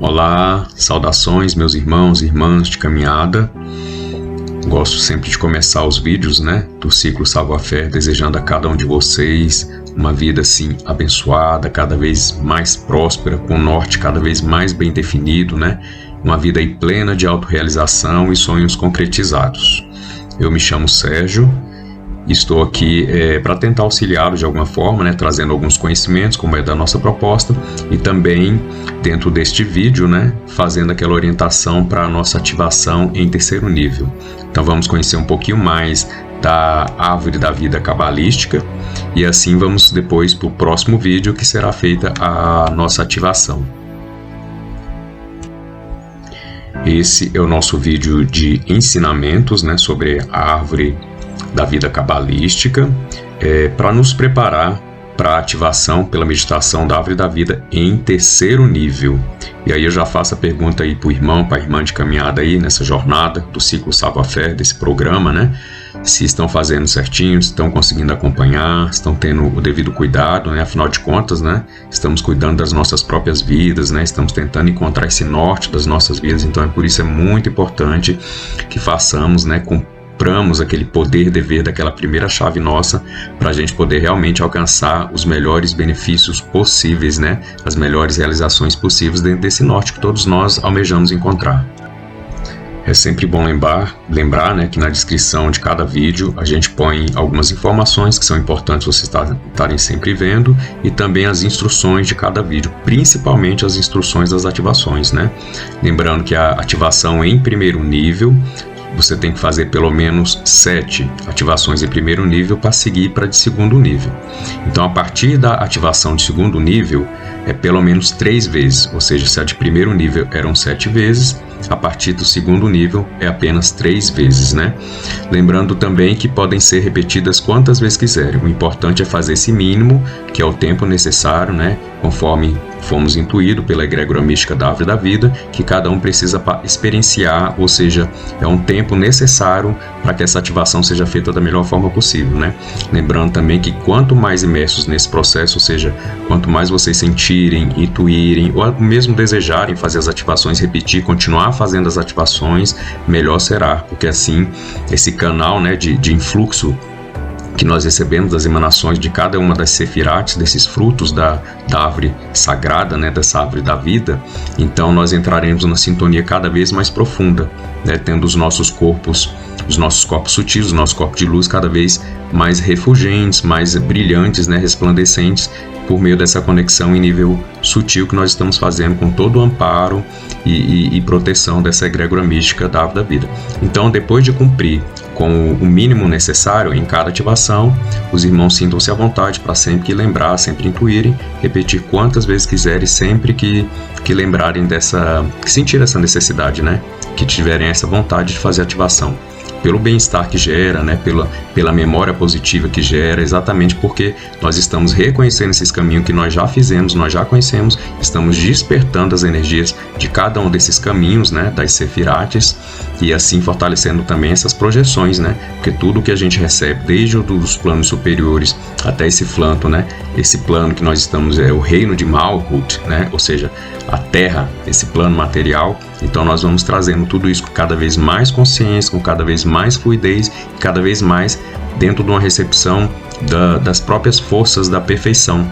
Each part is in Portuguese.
Olá, saudações meus irmãos e irmãs de caminhada. Gosto sempre de começar os vídeos, do Ciclo Salva Fé, desejando a cada um de vocês uma vida assim abençoada, cada vez mais próspera, com o norte cada vez mais bem definido, uma vida aí plena de autorrealização e sonhos concretizados. Eu me chamo Sérgio. Estou aqui para tentar auxiliá-lo de alguma forma, trazendo alguns conhecimentos, como é da nossa proposta, e também, dentro deste vídeo, fazendo aquela orientação para a nossa ativação em terceiro nível. Então vamos conhecer um pouquinho mais da árvore da vida cabalística, e assim vamos depois para o próximo vídeo, que será feita a nossa ativação. Esse é o nosso vídeo de ensinamentos sobre a árvore da vida cabalística, para nos preparar para a ativação pela meditação da árvore da vida em terceiro nível. E aí eu já faço a pergunta aí para o irmão, para a irmã de caminhada aí nessa jornada do Ciclo Salva Fé, desse programa, se estão fazendo certinho, se estão conseguindo acompanhar, estão tendo o devido cuidado, afinal de contas, estamos cuidando das nossas próprias vidas, estamos tentando encontrar esse norte das nossas vidas, então por isso é muito importante que façamos, compramos aquele poder dever daquela primeira chave nossa, para a gente poder realmente alcançar os melhores benefícios possíveis, as melhores realizações possíveis dentro desse norte que todos nós almejamos encontrar. É sempre bom lembrar que na descrição de cada vídeo a gente põe algumas informações que são importantes vocês estarem sempre vendo, e também as instruções de cada vídeo, principalmente as instruções das ativações, Lembrando que a ativação em primeiro nível, você tem que fazer pelo menos 7 ativações em primeiro nível para seguir para de segundo nível. Então, a partir da ativação de segundo nível, é pelo menos 3 vezes. Ou seja, se a de primeiro nível eram 7 vezes, a partir do segundo nível é apenas 3 vezes, Lembrando também que podem ser repetidas quantas vezes quiserem. O importante é fazer esse mínimo, que é o tempo necessário, conforme fomos intuídos pela egrégora mística da árvore da vida, que cada um precisa experienciar, ou seja, é um tempo necessário para que essa ativação seja feita da melhor forma possível, Lembrando também que quanto mais imersos nesse processo, ou seja, quanto mais vocês sentirem, intuírem, ou mesmo desejarem fazer as ativações, repetir, continuar fazendo as ativações, melhor será, porque assim, esse canal de influxo que nós recebemos das emanações de cada uma das sefirates, desses frutos da árvore sagrada, dessa árvore da vida, então nós entraremos numa sintonia cada vez mais profunda, tendo os nossos corpos sutis, o nosso corpo de luz cada vez mais refulgentes, mais brilhantes, resplandecentes, por meio dessa conexão em nível sutil que nós estamos fazendo com todo o amparo e proteção dessa egrégora mística da árvore da vida. Então, depois de cumprir com o mínimo necessário em cada ativação, os irmãos sintam-se à vontade para sempre que lembrar, sempre intuírem, repetir quantas vezes quiserem, sempre que lembrarem que sentir essa necessidade, que tiverem essa vontade de fazer a ativação. Pelo bem-estar que gera, pela memória positiva que gera, exatamente porque nós estamos reconhecendo esses caminhos que nós já fizemos, nós já conhecemos, estamos despertando as energias de cada um desses caminhos, das sefirates, e assim fortalecendo também essas projeções, porque tudo que a gente recebe, desde os planos superiores até esse plano que nós estamos, é o reino de Malkuth, ou seja, a Terra, esse plano material. Então nós vamos trazendo tudo isso com cada vez mais consciência, com cada vez mais fluidez, cada vez mais dentro de uma recepção das próprias forças da perfeição,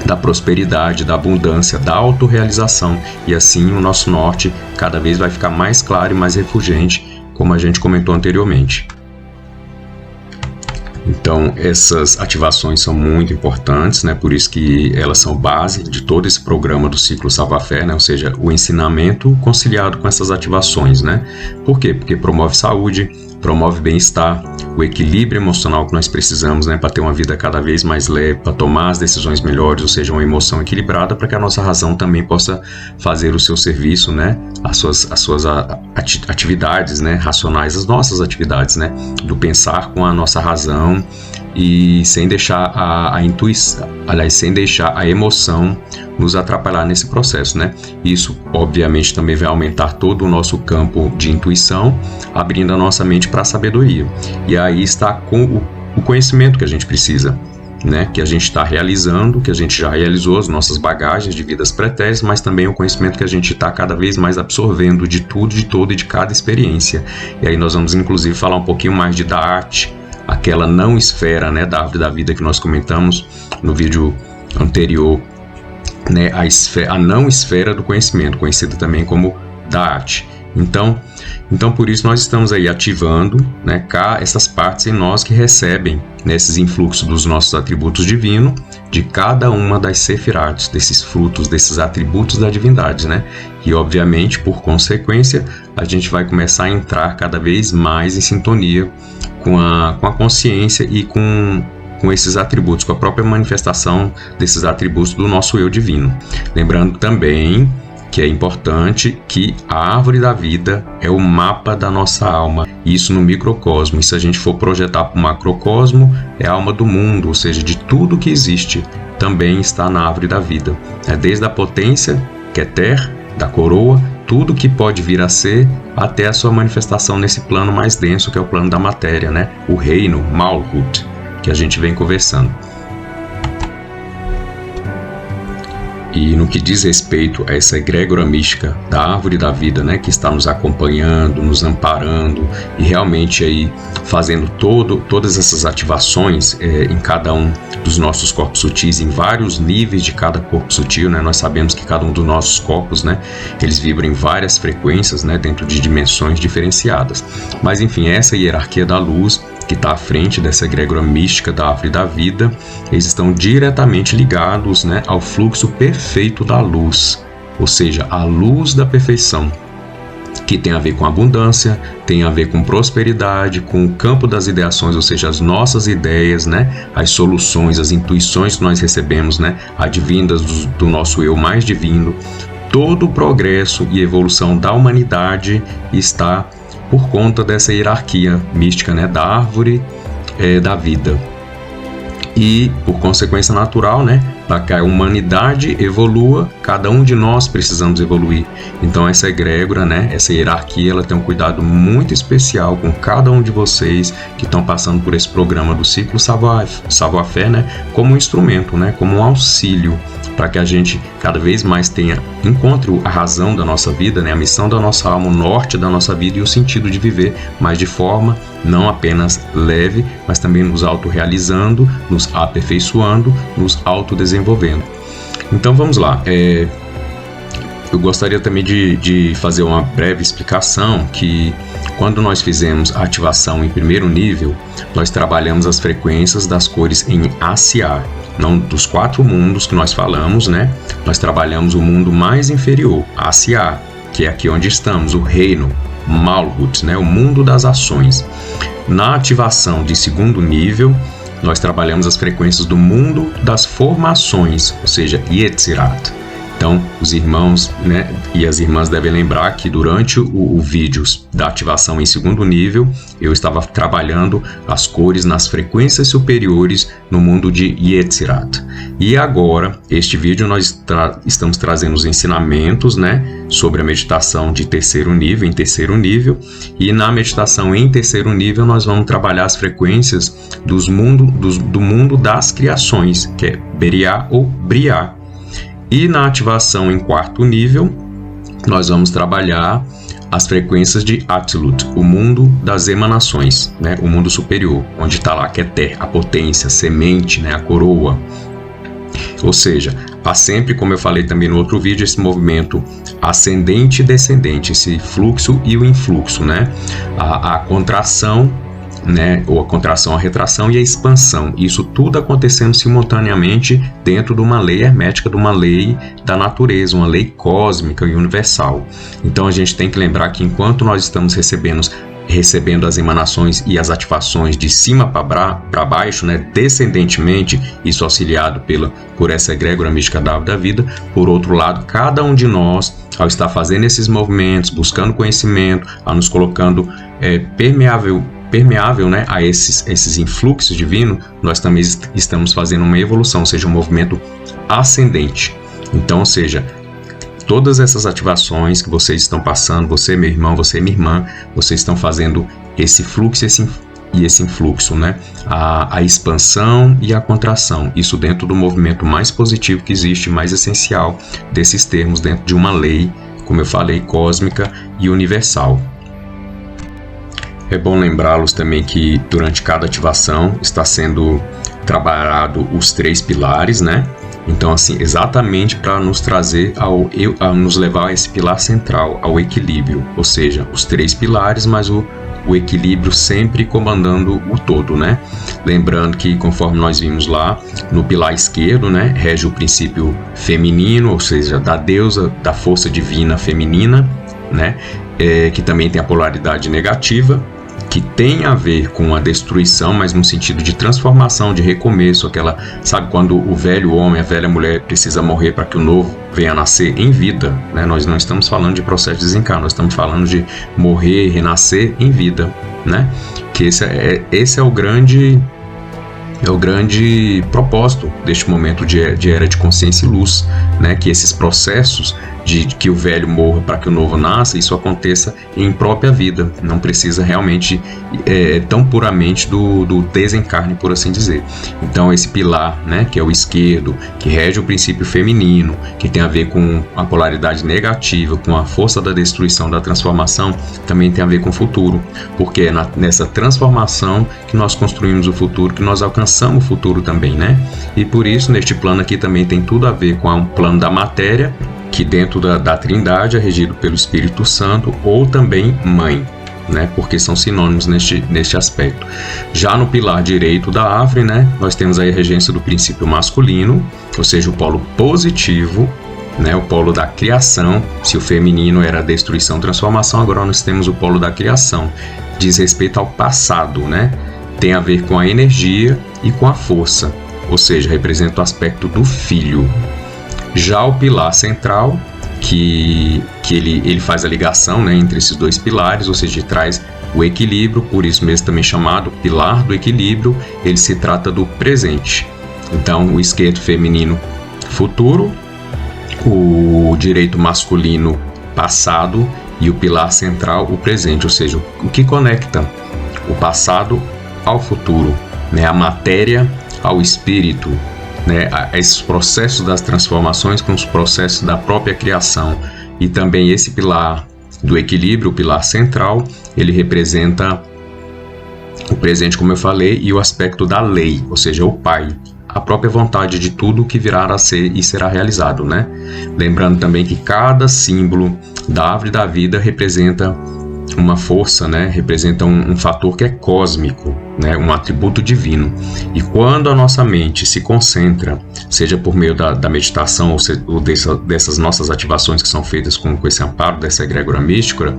da prosperidade, da abundância, da autorrealização. E assim o nosso norte cada vez vai ficar mais claro e mais refulgente, como a gente comentou anteriormente. Então, essas ativações são muito importantes, por isso que elas são base de todo esse programa do Ciclo Salva Fé, ou seja, o ensinamento conciliado com essas ativações, Por quê? Porque promove saúde, promove bem-estar, o equilíbrio emocional que nós precisamos, para ter uma vida cada vez mais leve, para tomar as decisões melhores, ou seja, uma emoção equilibrada, para que a nossa razão também possa fazer o seu serviço, as suas atividades, racionais, as nossas atividades, do pensar com a nossa razão, e sem deixar a intuição, aliás, sem deixar a emoção nos atrapalhar nesse processo, Isso, obviamente, também vai aumentar todo o nosso campo de intuição, abrindo a nossa mente para a sabedoria. E aí está com o conhecimento que a gente precisa. né, que a gente está realizando, que a gente já realizou, as nossas bagagens de vidas pretéritas, mas também o conhecimento que a gente está cada vez mais absorvendo de tudo, de todo e de cada experiência. E aí nós vamos inclusive falar um pouquinho mais de Da'at, aquela não esfera, né, da árvore da vida que nós comentamos no vídeo anterior, né, a não esfera do conhecimento, conhecida também como Da'at. Então por isso nós estamos aí ativando, né, essas partes em nós que recebem, né, esses influxos dos nossos atributos divinos, de cada uma das sefirats, desses frutos, desses atributos da divindade, né? E obviamente, por consequência, a gente vai começar a entrar cada vez mais em sintonia com a consciência e com esses atributos, com a própria manifestação desses atributos do nosso eu divino. Lembrando também que é importante que a árvore da vida é o mapa da nossa alma, isso no microcosmo. E se a gente for projetar para o macrocosmo, é a alma do mundo, ou seja, de tudo que existe, também está na árvore da vida. Desde a potência, que é Ter, da coroa, tudo que pode vir a ser, até a sua manifestação nesse plano mais denso, que é o plano da matéria, né? O reino, Malkut, que a gente vem conversando. E no que diz respeito a essa egrégora mística da árvore da vida, né, que está nos acompanhando, nos amparando e realmente aí fazendo todas essas ativações em cada um dos nossos corpos sutis, em vários níveis de cada corpo sutil, né? Nós sabemos que cada um dos nossos corpos, né, eles vibram em várias frequências, né, dentro de dimensões diferenciadas. Mas enfim, essa hierarquia da luz que está à frente dessa egrégora mística da árvore da vida, eles estão diretamente ligados, né, ao fluxo perfeito da luz, ou seja, a luz da perfeição, que tem a ver com abundância, tem a ver com prosperidade, com o campo das ideações, ou seja, as nossas ideias, né, as soluções, as intuições que nós recebemos, né, advindas do nosso eu mais divino. Todo o progresso e evolução da humanidade está por conta dessa hierarquia mística, né, da árvore da vida. E, por consequência natural, né, para que a humanidade evolua, cada um de nós precisamos evoluir. Então essa egrégora, né, essa hierarquia, ela tem um cuidado muito especial com cada um de vocês que estão passando por esse programa do ciclo Savoir-Faire, né, como um instrumento, né, como um auxílio, para que a gente cada vez mais encontre a razão da nossa vida, né, a missão da nossa alma, o norte da nossa vida e o sentido de viver, mas de forma não apenas leve, mas também nos autorrealizando, nos aperfeiçoando, nos autodesenvolvendo. Então vamos lá. Eu gostaria também de fazer uma breve explicação que quando nós fizemos a ativação em primeiro nível, nós trabalhamos as frequências das cores em ACA. Não dos 4 mundos que nós falamos, né? Nós trabalhamos o mundo mais inferior, ACA, que é aqui onde estamos, o reino, Malkut, né? O mundo das ações. Na ativação de segundo nível, nós trabalhamos as frequências do mundo das formações, ou seja, Yetzirat. Então, os irmãos, né, e as irmãs devem lembrar que durante o vídeo da ativação em segundo nível, eu estava trabalhando as cores nas frequências superiores no mundo de Yetzirat. E agora, este vídeo, nós estamos trazendo os ensinamentos, né, sobre a meditação de terceiro nível, em terceiro nível, e na meditação em terceiro nível, nós vamos trabalhar as frequências do mundo das criações, que é Beriah ou Briah. E na ativação em quarto nível, nós vamos trabalhar as frequências de Atzilut, o mundo das emanações, né? O mundo superior, onde está lá, que é Ter, a potência, a semente, né? A coroa. Ou seja, há sempre, como eu falei também no outro vídeo, esse movimento ascendente e descendente, esse fluxo e o influxo, né? A contração, né, ou a contração, a retração e a expansão, isso tudo acontecendo simultaneamente dentro de uma lei hermética, de uma lei da natureza, uma lei cósmica e universal. Então a gente tem que lembrar que enquanto nós estamos recebendo as emanações e as ativações de cima para baixo, né, descendentemente, isso auxiliado por essa egrégora mística da árvore da vida, por outro lado, cada um de nós, ao estar fazendo esses movimentos, buscando conhecimento, a nos colocando permeável, né, a esses influxos divinos, nós também estamos fazendo uma evolução, ou seja, um movimento ascendente. Então, ou seja, todas essas ativações que vocês estão passando, você, meu irmão, você, minha irmã, vocês estão fazendo esse fluxo, esse e esse influxo, né? A expansão e a contração, isso dentro do movimento mais positivo que existe, mais essencial desses termos, dentro de uma lei, como eu falei, cósmica e universal. É bom lembrá-los também que durante cada ativação está sendo trabalhado os 3 pilares, né? Então, assim, exatamente para nos trazer a nos levar a esse pilar central, ao equilíbrio, ou seja, os 3 pilares, mas o equilíbrio sempre comandando o todo, né? Lembrando que, conforme nós vimos lá, no pilar esquerdo, né, rege o princípio feminino, ou seja, da deusa, da força divina feminina, né? Que também tem a polaridade negativa, que tem a ver com a destruição, mas no sentido de transformação, de recomeço, aquela, sabe, quando o velho homem, a velha mulher precisa morrer para que o novo venha a nascer em vida, né? Nós não estamos falando de processo de desencarno, nós estamos falando de morrer, renascer em vida, né? Que esse é o grande propósito deste momento de era de consciência e luz, né? Que esses processos de que o velho morra para que o novo nasça, isso aconteça em própria vida, não precisa realmente tão puramente do desencarne, por assim dizer. Então esse pilar, né, que é o esquerdo, que rege o princípio feminino, que tem a ver com a polaridade negativa, com a força da destruição, da transformação, também tem a ver com o futuro, porque é nessa transformação que nós construímos o futuro, que nós alcançamos o futuro também, né? E por isso, neste plano aqui também tem tudo a ver com o plano da matéria, que dentro da Trindade é regido pelo Espírito Santo, ou também Mãe, né? Porque são sinônimos neste aspecto. Já no pilar direito da árvore, né, nós temos aí a regência do princípio masculino, ou seja, o polo positivo, né, o polo da criação. Se o feminino era a destruição, transformação, agora nós temos o polo da criação. Diz respeito ao passado, né? Tem a ver com a energia e com a força, ou seja, representa o aspecto do filho. Já o pilar central, que ele faz a ligação, né, entre esses 2 pilares, ou seja, traz o equilíbrio, por isso mesmo também chamado pilar do equilíbrio, ele se trata do presente. Então, o esquerdo feminino, futuro, o direito masculino, passado, e o pilar central, o presente, ou seja, o que conecta o passado ao futuro, né, a matéria ao espírito, né, esses processos das transformações com os processos da própria criação. E também esse pilar do equilíbrio, o pilar central, ele representa o presente, como eu falei, e o aspecto da lei, ou seja, o Pai, a própria vontade de tudo que virá a ser e será realizado, né? Lembrando também que cada símbolo da árvore da vida representa uma força, né? Representa um fator que é cósmico, né? Um atributo divino. E quando a nossa mente se concentra, seja por meio da meditação ou dessas nossas ativações que são feitas com esse amparo dessa egrégora mística,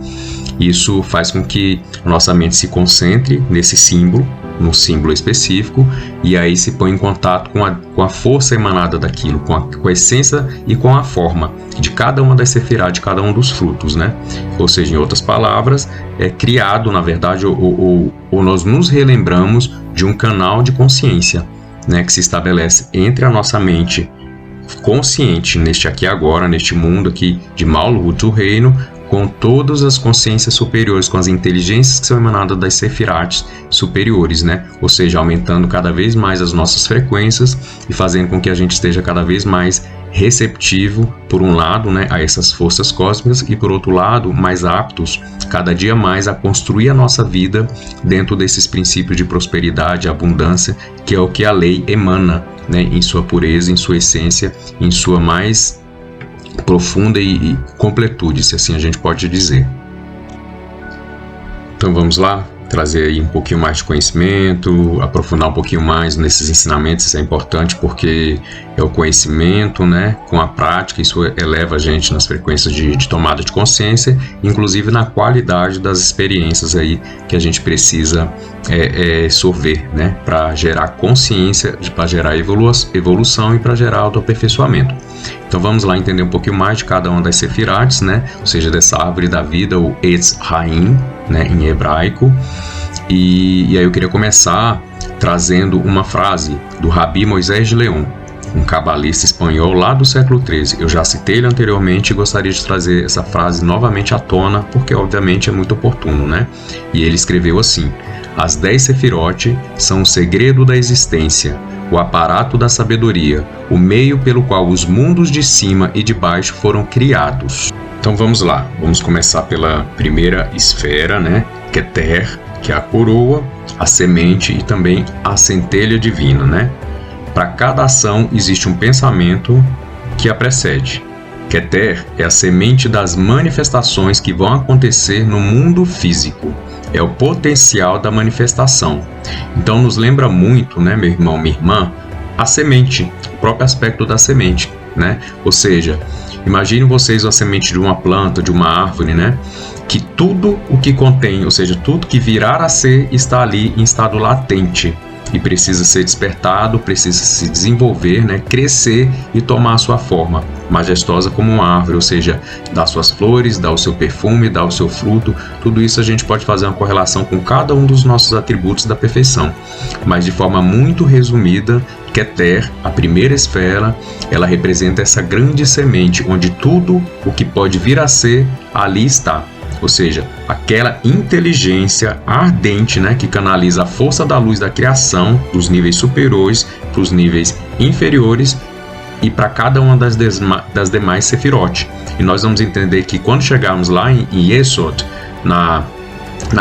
isso faz com que a nossa mente se concentre nesse símbolo, num símbolo específico, e aí se põe em contato com a força emanada daquilo, com a essência e com a forma de cada uma das sefirá, de cada um dos frutos, né? Ou seja, em outras palavras, é criado, na verdade, ou nós nos relembramos de um canal de consciência, né, que se estabelece entre a nossa mente consciente, neste aqui e agora, neste mundo aqui de Malhut, o reino, com todas as consciências superiores, com as inteligências que são emanadas das sefirats superiores, né? Ou seja, aumentando cada vez mais as nossas frequências e fazendo com que a gente esteja cada vez mais receptivo, por um lado, né, a essas forças cósmicas, e por outro lado, mais aptos cada dia mais a construir a nossa vida dentro desses princípios de prosperidade, abundância, que é o que a lei emana, né, em sua pureza, em sua essência, em sua mais profunda e completude, se assim a gente pode dizer. Então vamos lá, trazer aí um pouquinho mais de conhecimento, aprofundar um pouquinho mais nesses ensinamentos. Isso é importante porque é o conhecimento, né, com a prática, isso eleva a gente nas frequências de tomada de consciência, inclusive na qualidade das experiências aí que a gente precisa sorver, né, para gerar consciência, para gerar evolução e para gerar autoaperfeiçoamento. Então vamos lá entender um pouquinho mais de cada uma das sefirats, né, ou seja, dessa árvore da vida, o Etz Haim, né, em hebraico. E aí eu queria começar trazendo uma frase do Rabi Moisés de León, um cabalista espanhol lá do século XIII. Eu já citei ele anteriormente e gostaria de trazer essa frase novamente à tona, porque obviamente é muito oportuno, né? E ele escreveu assim: As 10 Sefirot são o segredo da existência, o aparato da sabedoria, o meio pelo qual os mundos de cima e de baixo foram criados. Então vamos lá, vamos começar pela primeira esfera, né? Keter, que é a coroa, a semente e também a centelha divina, né? Para cada ação existe um pensamento que a precede. Keter é a semente das manifestações que vão acontecer no mundo físico. É o potencial da manifestação. Então nos lembra muito, né, meu irmão, minha irmã, a semente, o próprio aspecto da semente, né? Ou seja, imagine vocês a semente de uma planta, de uma árvore, né? Que tudo o que contém, ou seja, tudo que virar a ser está ali em estado latente e precisa ser despertado, precisa se desenvolver, né? Crescer e tomar a sua forma majestosa como uma árvore, ou seja, dar suas flores, dar o seu perfume, dar o seu fruto. Tudo isso a gente pode fazer uma correlação com cada um dos nossos atributos da perfeição, mas de forma muito resumida, Keter, a primeira esfera, ela representa essa grande semente onde tudo o que pode vir a ser ali está. Ou seja, aquela inteligência ardente, né, que canaliza a força da luz da criação dos níveis superiores para os níveis inferiores e para cada uma das demais Sefirot. E nós vamos entender que quando chegarmos lá em Yesod, na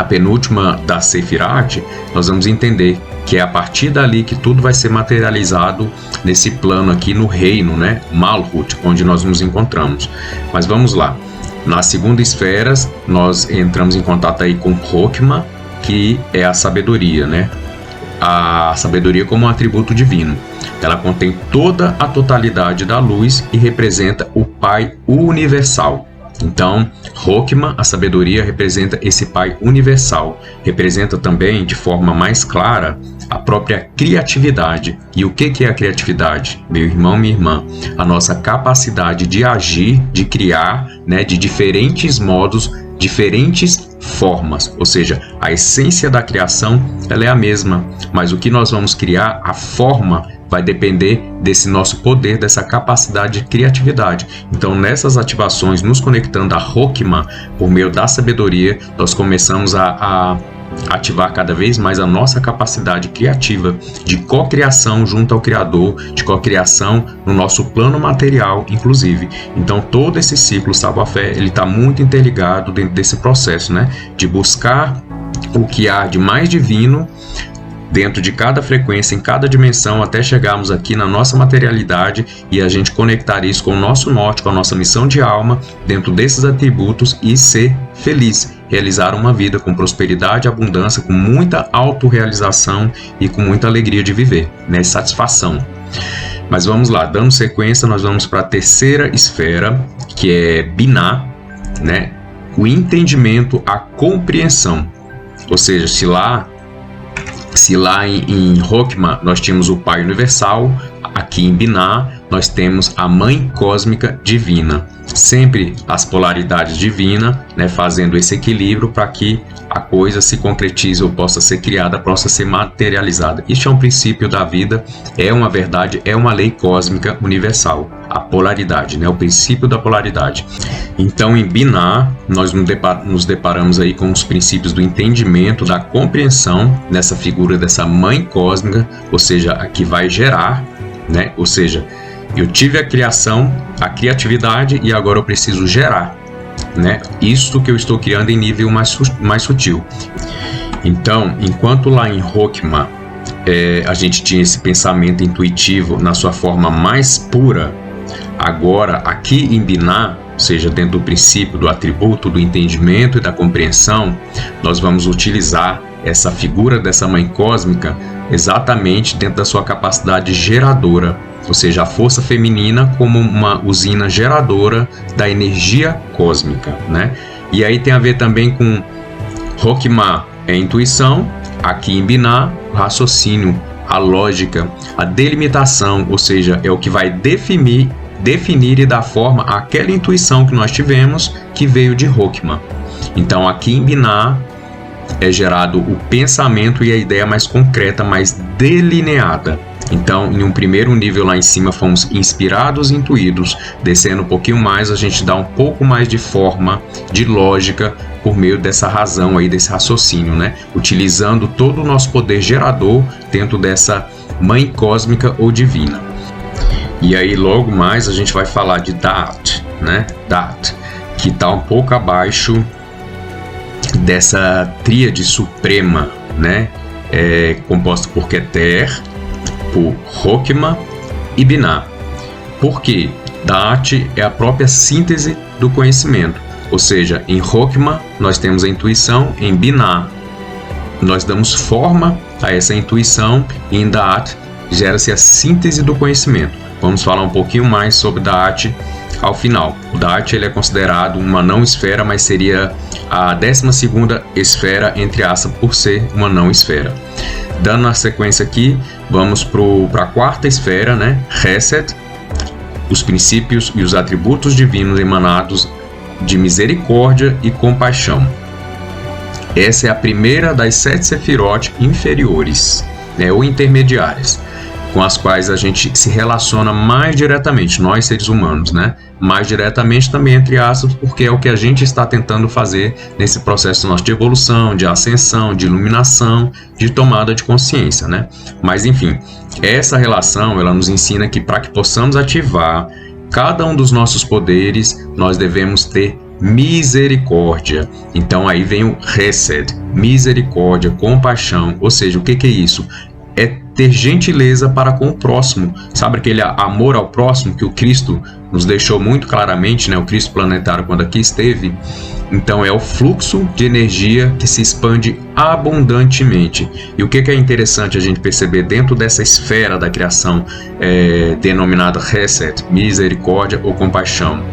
penúltima da Sefirat, nós vamos entender que é a partir dali que tudo vai ser materializado nesse plano aqui no reino, né, Malhut, onde nós nos encontramos. Mas vamos lá. Na segunda esfera, nós entramos em contato aí com Chokmah, que é a sabedoria, né? A sabedoria como um atributo divino. Ela contém toda a totalidade da luz e representa o Pai universal. Então, Chokmah, a sabedoria, representa esse Pai universal. Representa também, de forma mais clara, a própria criatividade. E o que é a criatividade? Meu irmão, minha irmã, a nossa capacidade de agir, de criar, né, de diferentes modos, diferentes formas. Ou seja, a essência da criação ela é a mesma, mas o que nós vamos criar, a forma, vai depender desse nosso poder, dessa capacidade de criatividade. Então, nessas ativações, nos conectando a Chokmah, por meio da sabedoria, nós começamos a ativar cada vez mais a nossa capacidade criativa de cocriação junto ao Criador, de cocriação no nosso plano material, inclusive. Então, todo esse ciclo Salva a Fé, ele está muito interligado dentro desse processo, né? De buscar o que há de mais divino dentro de cada frequência, em cada dimensão, até chegarmos aqui na nossa materialidade e a gente conectar isso com o nosso norte, com a nossa missão de alma, dentro desses atributos e ser feliz, realizar uma vida com prosperidade, abundância, com muita autorrealização e com muita alegria de viver, né? Satisfação. Mas vamos lá, dando sequência, nós vamos para a terceira esfera, que é Binah, né? O entendimento, a compreensão. Ou seja, se lá em Chokmah nós tínhamos o Pai Universal, aqui em Binah nós temos a Mãe Cósmica Divina. Sempre as polaridades divinas, né, fazendo esse equilíbrio para que a coisa se concretize ou possa ser criada, possa ser materializada. Isso é um princípio da vida, é uma verdade, é uma lei cósmica universal. A polaridade, né, o princípio da polaridade. Então, em Binah, nós nos deparamos aí com os princípios do entendimento, da compreensão nessa figura dessa Mãe Cósmica, ou seja, a que vai gerar, né? Ou seja, eu tive a criação, a criatividade e agora eu preciso gerar, né? Isso que eu estou criando em nível mais sutil. Então, enquanto lá em Chokmah a gente tinha esse pensamento intuitivo na sua forma mais pura, agora aqui em Binah, ou seja, dentro do princípio do atributo do entendimento e da compreensão, nós vamos utilizar essa figura dessa Mãe Cósmica exatamente dentro da sua capacidade geradora, ou seja, a força feminina como uma usina geradora da energia cósmica, né? E aí tem a ver também com Chokmah, é a intuição, aqui em Binah, o raciocínio, a lógica, a delimitação, ou seja, é o que vai definir e dar forma àquela intuição que nós tivemos que veio de Chokmah. Então aqui em Binah é gerado o pensamento e a ideia mais concreta, mais delineada. Então, em um primeiro nível lá em cima, fomos inspirados e intuídos. Descendo um pouquinho mais, a gente dá um pouco mais de forma, de lógica, por meio dessa razão aí, desse raciocínio, né? Utilizando todo o nosso poder gerador dentro dessa mãe cósmica ou divina. E aí, logo mais, a gente vai falar de Dat, né? Dat, que está um pouco abaixo dessa tríade suprema, né? Composta por Keter, por Chokmah e Binah. Por quê? Dat é a própria síntese do conhecimento. Ou seja, em Chokmah nós temos a intuição, em Binah nós damos forma a essa intuição e em Dat gera-se a síntese do conhecimento. Vamos falar um pouquinho mais sobre Dat ao final. O Dat ele é considerado uma não esfera, mas seria a 12ª esfera, entre aspas, por ser uma não esfera. Dando a sequência aqui, vamos para a 4ª esfera, né? Chesed, os princípios e os atributos divinos emanados de misericórdia e compaixão. Essa é a primeira das 7 sefirot inferiores, né, ou intermediárias, com as quais a gente se relaciona mais diretamente, nós seres humanos, né? Mais diretamente também, entre aspas, porque é o que a gente está tentando fazer nesse processo nosso de evolução, de ascensão, de iluminação, de tomada de consciência, né? Mas enfim, essa relação, ela nos ensina que para que possamos ativar cada um dos nossos poderes, nós devemos ter misericórdia. Então aí vem o Chesed, misericórdia, compaixão. Ou seja, o que é isso? É ter gentileza para com o próximo. Sabe aquele amor ao próximo que o Cristo nos deixou muito claramente, né? O Cristo planetário, quando aqui esteve. Então é o fluxo de energia que se expande abundantemente. E o que é interessante a gente perceber dentro dessa esfera da criação denominada Chesed, misericórdia ou compaixão?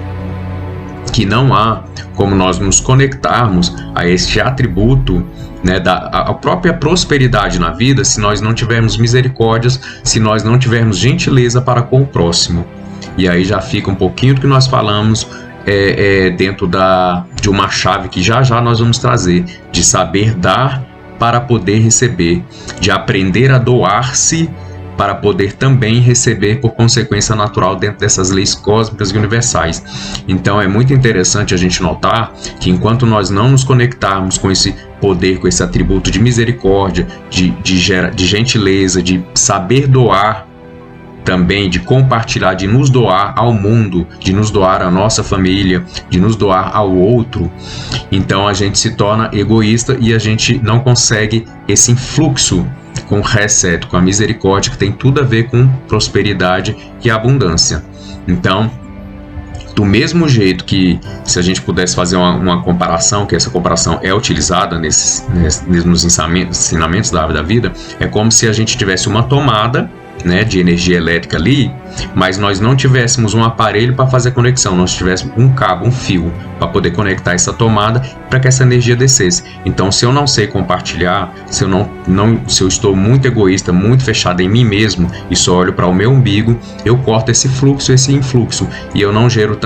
Que não há como nós nos conectarmos a este atributo, né, a própria prosperidade na vida, se nós não tivermos misericórdias, se nós não tivermos gentileza para com o próximo. E aí já fica um pouquinho do que nós falamos dentro de uma chave que já nós vamos trazer, de saber dar para poder receber, de aprender a doar-se para poder também receber por consequência natural dentro dessas leis cósmicas e universais. Então é muito interessante a gente notar que enquanto nós não nos conectarmos com esse poder, com esse atributo de misericórdia, de gentileza, de saber doar, também de compartilhar, de nos doar ao mundo, de nos doar à nossa família, de nos doar ao outro, então a gente se torna egoísta e a gente não consegue esse influxo com o Chesed, com a misericórdia, que tem tudo a ver com prosperidade e abundância. Então, do mesmo jeito que, se a gente pudesse fazer uma comparação, que essa comparação é utilizada nos ensinamentos da árvore da vida, é como se a gente tivesse uma tomada, né, de energia elétrica ali, mas nós não tivéssemos um aparelho para fazer a conexão, nós tivéssemos um cabo, um fio, para poder conectar essa tomada para que essa energia descesse. Então, se eu não sei compartilhar, se eu estou muito egoísta, muito fechado em mim mesmo e só olho para o meu umbigo, eu corto esse fluxo, esse influxo, e eu não gero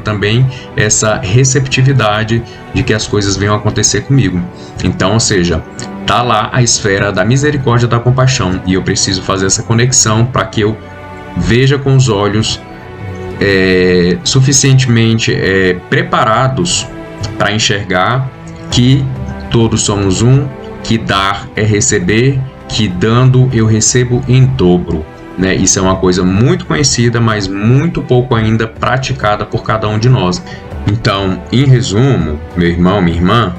também essa receptividade de que as coisas venham a acontecer comigo. Então, ou seja, está lá a esfera da misericórdia e da compaixão, e eu preciso fazer essa conexão para que eu veja com os olhos suficientemente preparados para enxergar que todos somos um, que dar é receber, que dando eu recebo em dobro, né? Isso é uma coisa muito conhecida, mas muito pouco ainda praticada por cada um de nós. Então, em resumo, meu irmão, minha irmã,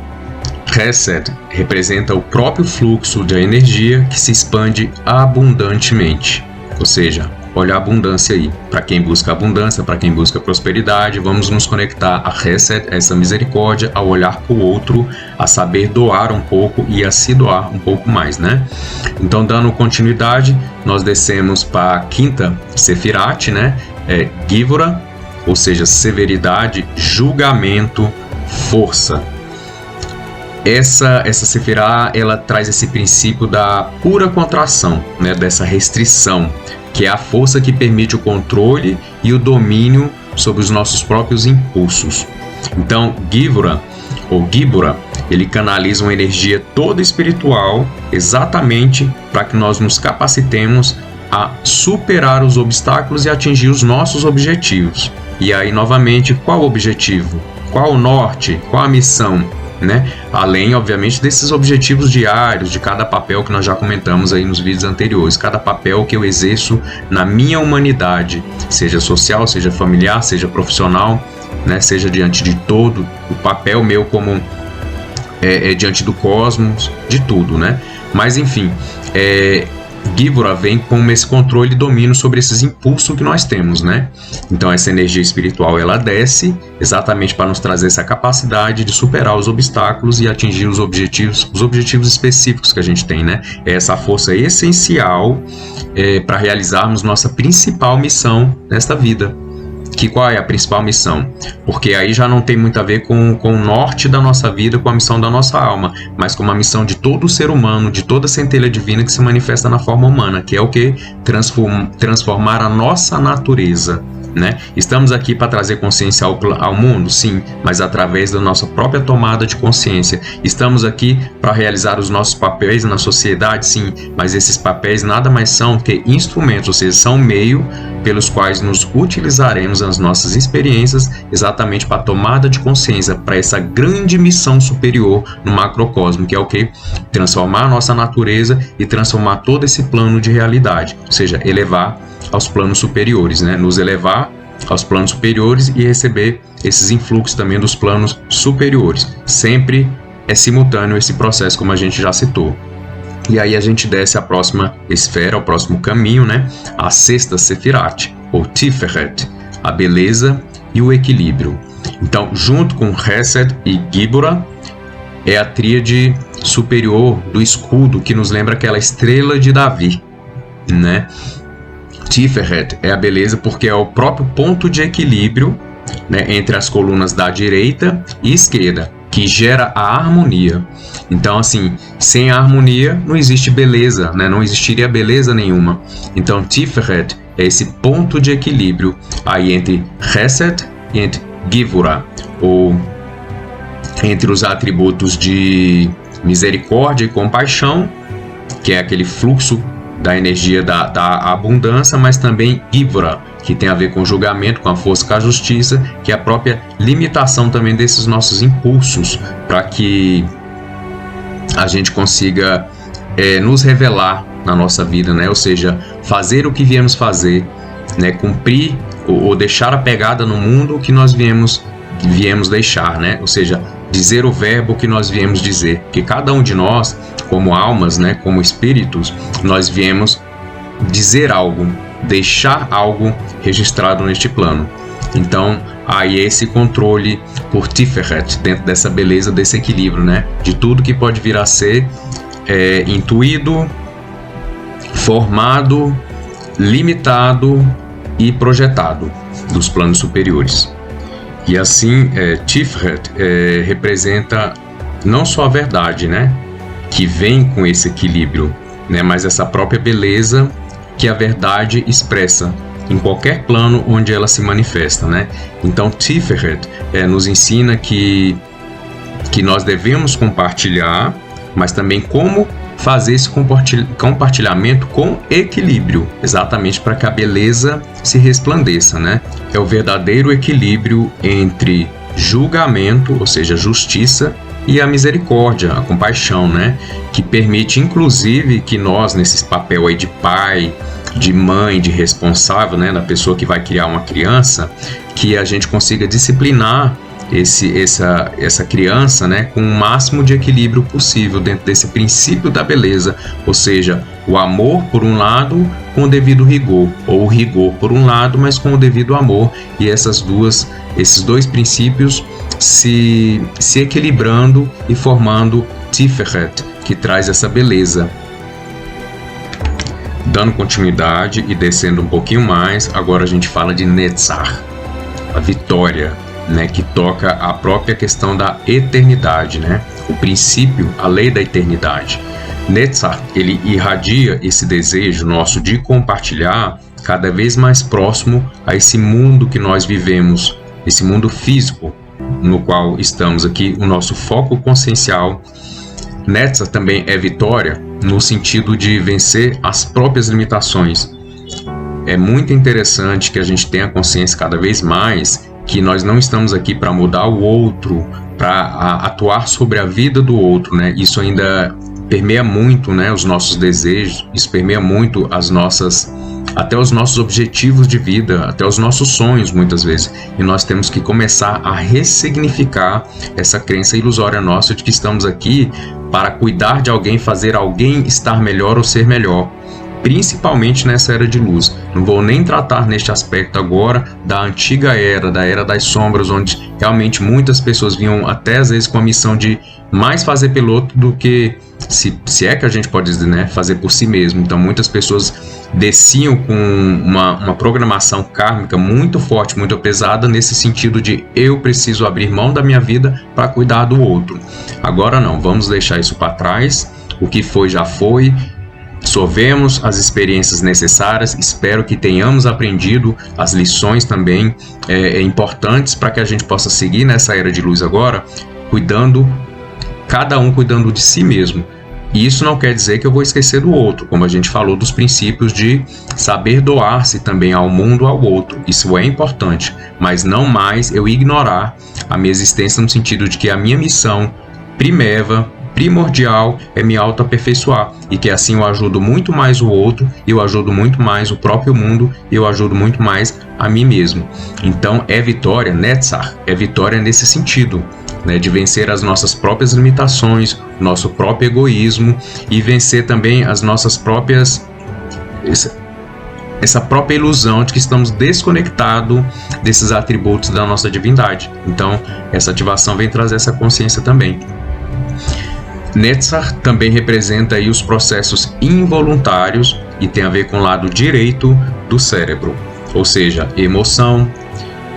Chesed representa o próprio fluxo de energia que se expande abundantemente. Ou seja, olha a abundância aí. Para quem busca abundância, para quem busca prosperidade, vamos nos conectar a Chesed, essa misericórdia, ao olhar para o outro, a saber doar um pouco e a se doar um pouco mais, né? Então, dando continuidade, nós descemos para a 5ª Sefirat, né? Givura, ou seja, severidade, julgamento, força. Essa Sefirá, ela traz esse princípio da pura contração, né, dessa restrição, que é a força que permite o controle e o domínio sobre os nossos próprios impulsos. Então, Givura, ou Gibura, ele canaliza uma energia toda espiritual exatamente para que nós nos capacitemos a superar os obstáculos e atingir os nossos objetivos. E aí, novamente, qual o objetivo? Qual o norte? Qual a missão? Né? Além, obviamente, desses objetivos diários, de cada papel que nós já comentamos aí nos vídeos anteriores, cada papel que eu exerço na minha humanidade, seja social, seja familiar, seja profissional, né? Seja diante de todo, o papel meu como diante do cosmos, de tudo, né? Mas, enfim, Gibora vem com esse controle e domínio sobre esses impulsos que nós temos, né? Então essa energia espiritual, ela desce exatamente para nos trazer essa capacidade de superar os obstáculos e atingir os objetivos específicos que a gente tem, né? É essa força essencial para realizarmos nossa principal missão nesta vida. Qual é a principal missão? Porque aí já não tem muito a ver com o norte da nossa vida, com a missão da nossa alma, mas com uma missão de todo ser humano, de toda centelha divina que se manifesta na forma humana, que é o que? Transformar a nossa natureza, né? Estamos aqui para trazer consciência ao mundo? Sim, mas através da nossa própria tomada de consciência. Estamos aqui para realizar os nossos papéis na sociedade? Sim, mas esses papéis nada mais são que instrumentos, ou seja, são meio pelos quais nos utilizaremos nas nossas experiências exatamente para a tomada de consciência, para essa grande missão superior no macrocosmo, que é o que? Transformar a nossa natureza e transformar todo esse plano de realidade, ou seja, elevar aos planos superiores, né? Nos elevar aos planos superiores e receber esses influxos também dos planos superiores. Sempre é simultâneo esse processo, como a gente já citou. E aí a gente desce a próxima esfera, o próximo caminho, né? A sexta Sefirat, ou Tiferet, a beleza e o equilíbrio. Então, junto com Hesed e Gibora, é a tríade superior do escudo que nos lembra aquela estrela de Davi, né? Tiferet é a beleza porque é o próprio ponto de equilíbrio, né, entre as colunas da direita e esquerda, que gera a harmonia. Então, assim, sem a harmonia não existe beleza, né? Não existiria beleza nenhuma. Então, Tiferet é esse ponto de equilíbrio aí entre Hesed e entre Gibora, ou entre os atributos de misericórdia e compaixão, que é aquele fluxo da energia da abundância, mas também Gibora, que tem a ver com o julgamento, com a força, com a justiça, que é a própria limitação também desses nossos impulsos, para que a gente consiga nos revelar na nossa vida, né? Ou seja, fazer o que viemos fazer, né? Cumprir ou deixar a pegada no mundo que nós viemos deixar, né? Ou seja, dizer o verbo que nós viemos dizer, que cada um de nós, como almas, né, como espíritos, nós viemos dizer algo, deixar algo registrado neste plano. Então, aí esse controle por Tiferet, dentro dessa beleza, desse equilíbrio, né, de tudo que pode vir a ser intuído, formado, limitado e projetado dos planos superiores. E assim, Tiferet representa não só a verdade, né, que vem com esse equilíbrio, né, mas essa própria beleza que a verdade expressa em qualquer plano onde ela se manifesta, né? Então, Tiferet nos ensina que nós devemos compartilhar, mas também como fazer esse compartilhamento com equilíbrio, exatamente para que a beleza se resplandeça, né? É o verdadeiro equilíbrio entre julgamento, ou seja, justiça, e a misericórdia, a compaixão, né? Que permite, inclusive, que nós, nesse papel aí de pai, de mãe, de responsável, né? Da pessoa que vai criar uma criança, que a gente consiga disciplinar essa criança, né, com o máximo de equilíbrio possível dentro desse princípio da beleza, ou seja, o amor por um lado com o devido rigor, ou o rigor por um lado, mas com o devido amor, e esses dois princípios se equilibrando e formando Tiferet, que traz essa beleza. Dando continuidade e descendo um pouquinho mais, agora a gente fala de Netzach, a vitória, né, que toca a própria questão da eternidade, né? O princípio, a lei da eternidade. Netzach, ele irradia esse desejo nosso de compartilhar cada vez mais próximo a esse mundo que nós vivemos, esse mundo físico no qual estamos aqui, o nosso foco consciencial. Netzach também é vitória no sentido de vencer as próprias limitações, é muito interessante que a gente tenha consciência cada vez mais que nós não estamos aqui para mudar o outro, para atuar sobre a vida do outro, né? Isso ainda permeia muito, né, os nossos desejos, isso permeia muito até os nossos objetivos de vida, até os nossos sonhos, muitas vezes. E nós temos que começar a ressignificar essa crença ilusória nossa de que estamos aqui para cuidar de alguém, fazer alguém estar melhor ou ser melhor, principalmente nessa era de luz. Não vou nem tratar neste aspecto agora da antiga era, da era das sombras, onde realmente muitas pessoas vinham até às vezes com a missão de mais fazer pelo outro do que, se é que a gente pode dizer, né, fazer por si mesmo. Então muitas pessoas desciam com uma programação kármica muito forte, muito pesada, nesse sentido de eu preciso abrir mão da minha vida para cuidar do outro. Agora não, vamos deixar isso para trás, o que foi já foi, sorvemos as experiências necessárias, espero que tenhamos aprendido as lições também importantes para que a gente possa seguir nessa era de luz agora, cada um cuidando de si mesmo. E isso não quer dizer que eu vou esquecer do outro, como a gente falou dos princípios de saber doar-se também ao mundo, ao outro. Isso é importante, mas não mais eu ignorar a minha existência no sentido de que a minha missão primordial é me autoaperfeiçoar, e que assim eu ajudo muito mais o outro, eu ajudo muito mais o próprio mundo, eu ajudo muito mais a mim mesmo. Então é vitória, Netzach, é vitória nesse sentido, né, de vencer as nossas próprias limitações, nosso próprio egoísmo, e vencer também as nossas próprias essa própria ilusão de que estamos desconectados desses atributos da nossa divindade. Então essa ativação vem trazer essa consciência também. Netzach também representa aí os processos involuntários e tem a ver com o lado direito do cérebro, ou seja, emoção,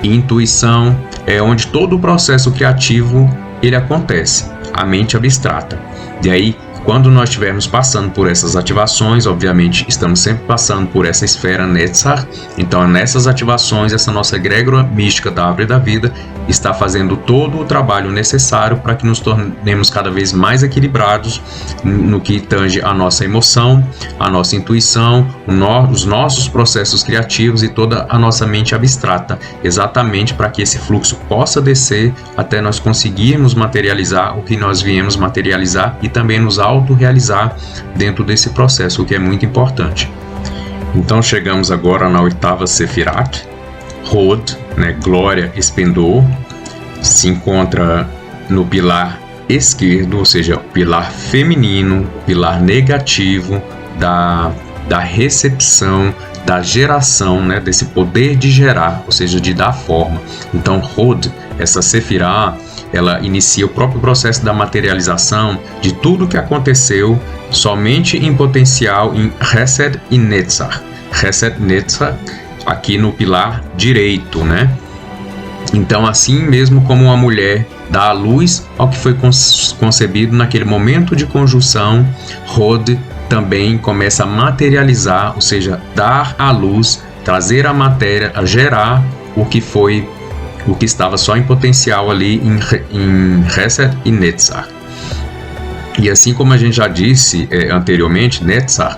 intuição, é onde todo o processo criativo ele acontece, a mente abstrata. E aí, quando nós estivermos passando por essas ativações, obviamente estamos sempre passando por essa esfera Netzach, então nessas ativações, essa nossa egrégora mística da árvore da vida está fazendo todo o trabalho necessário para que nos tornemos cada vez mais equilibrados no que tange a nossa emoção, a nossa intuição, os nossos processos criativos e toda a nossa mente abstrata, exatamente para que esse fluxo possa descer até nós conseguirmos materializar o que nós viemos materializar e também nos autorrealizar dentro desse processo, o que é muito importante. Então chegamos agora na oitava Sefirat, Hod, né, glória, esplendor, se encontra no pilar esquerdo, ou seja, o pilar feminino, o pilar negativo da recepção, da geração, né, desse poder de gerar, ou seja, de dar forma. Então Hod, essa Sefirá, ela inicia o próprio processo da materialização de tudo que aconteceu somente em potencial em Chesed e Netzach. Chesed, Netzach, aqui no pilar direito, né? Então, assim mesmo como uma mulher dá a luz ao que foi concebido naquele momento de conjunção, Hod também começa a materializar, ou seja, dar à luz, trazer a matéria, a gerar o que estava só em potencial ali em Chesed e Netzach. E assim como a gente já disse anteriormente, Netzach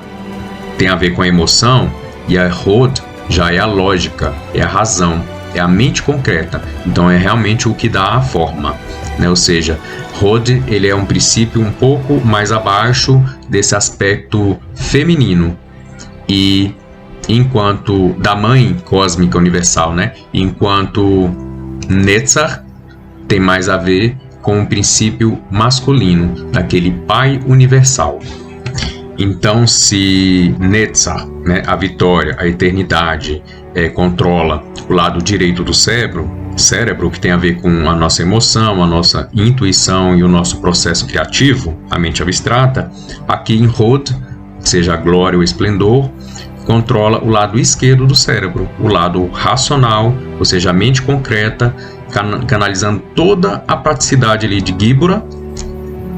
tem a ver com a emoção e a Hod já é a lógica, é a razão, é a mente concreta. Então é realmente o que dá a forma, né? Ou seja, Hod ele é um princípio um pouco mais abaixo desse aspecto feminino, e enquanto da mãe cósmica universal, né? Enquanto Netzach tem mais a ver com o princípio masculino, daquele pai universal. Então, se Netzach, né, a vitória, a eternidade, controla o lado direito do cérebro, que tem a ver com a nossa emoção, a nossa intuição e o nosso processo criativo, a mente abstrata, aqui em Hod, seja a glória ou esplendor, controla o lado esquerdo do cérebro, o lado racional, ou seja, a mente concreta, canalizando toda a praticidade ali de Gibora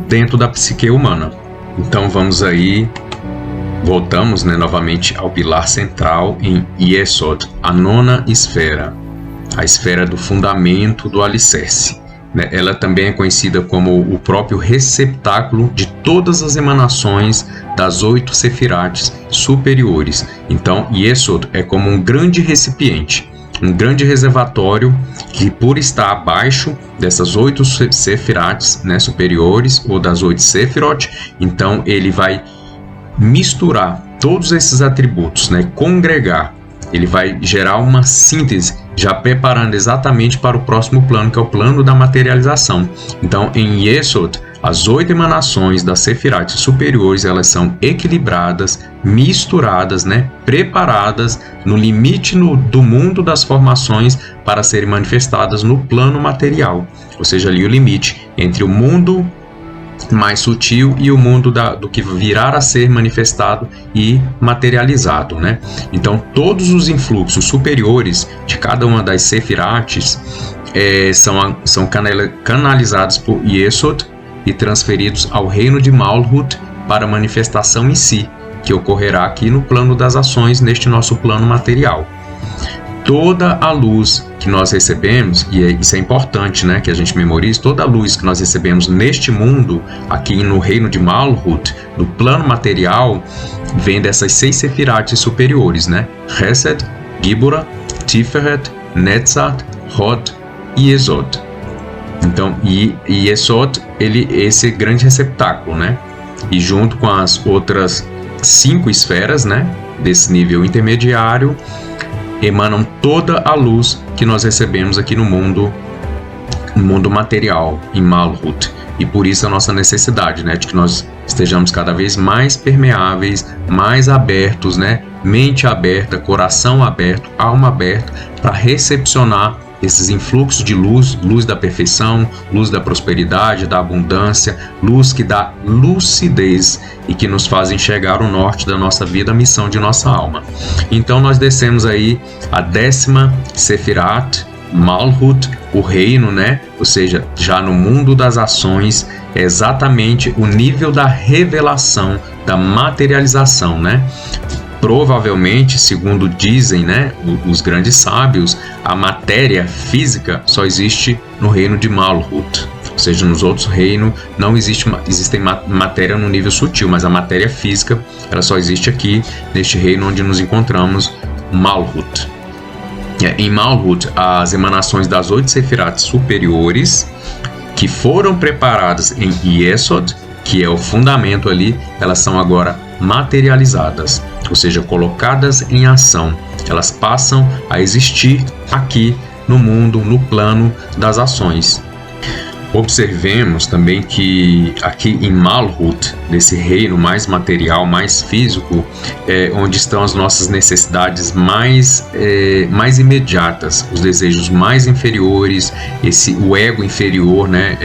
dentro da psique humana. Então vamos aí, voltamos, né, novamente ao pilar central em Yesod, a nona esfera, a esfera do fundamento do alicerce. né? Ela também é conhecida como o próprio receptáculo de todas as emanações das 8 sefirates superiores. Então, Yesod é como um grande recipiente, um grande reservatório que, por estar abaixo dessas 8 sefirates, né, superiores, ou das 8 sefirot, então ele vai misturar todos esses atributos, né, congregar, ele vai gerar uma síntese, já preparando exatamente para o próximo plano, que é o plano da materialização. Então, em Yesod, as 8 emanações das sefirates superiores, elas são equilibradas, misturadas, né, preparadas no limite do mundo das formações para serem manifestadas no plano material, ou seja, ali o limite entre o mundo mais sutil e o mundo do que virá a ser manifestado e materializado, né? Então, todos os influxos superiores de cada uma das sefirates são canalizados por Yesod e transferidos ao reino de Malhut para manifestação em si, que ocorrerá aqui no plano das ações, neste nosso plano material. Toda a luz que nós recebemos, e isso é importante, né, que a gente memorize, toda a luz que nós recebemos neste mundo, aqui no reino de Malhut, no plano material, vem dessas 6 sefirates superiores, né? Chesed, Gibura, Tiferet, Netzat, Hod e Yesod. Então, e Yesod, esse grande receptáculo, né? E junto com as outras 5 esferas, né, desse nível intermediário, emanam toda a luz que nós recebemos aqui no mundo material, em Malhut. E por isso a nossa necessidade, né, de que nós estejamos cada vez mais permeáveis, mais abertos, né, mente aberta, coração aberto, alma aberta, para recepcionar esses influxos de luz, luz da perfeição, luz da prosperidade, da abundância, luz que dá lucidez e que nos faz enxergar o norte da nossa vida, a missão de nossa alma. Então nós descemos aí a 10ª Sefirat, Malhut, o reino, né? Ou seja, já no mundo das ações, é exatamente o nível da revelação, da materialização, né? Provavelmente, segundo dizem, né, os grandes sábios, a matéria física só existe no reino de Malhut. Ou seja, nos outros reinos não existe matéria no nível sutil, mas a matéria física ela só existe aqui, neste reino onde nos encontramos, Malhut. Em Malhut, as emanações das 8 sefirates superiores, que foram preparadas em Yesod, que é o fundamento ali, elas são agora materializadas, ou seja, colocadas em ação. Elas passam a existir aqui no mundo, no plano das ações. Observemos também que aqui em Malhut, nesse reino mais material, mais físico, onde estão as nossas necessidades mais imediatas, os desejos mais inferiores, o ego inferior, né,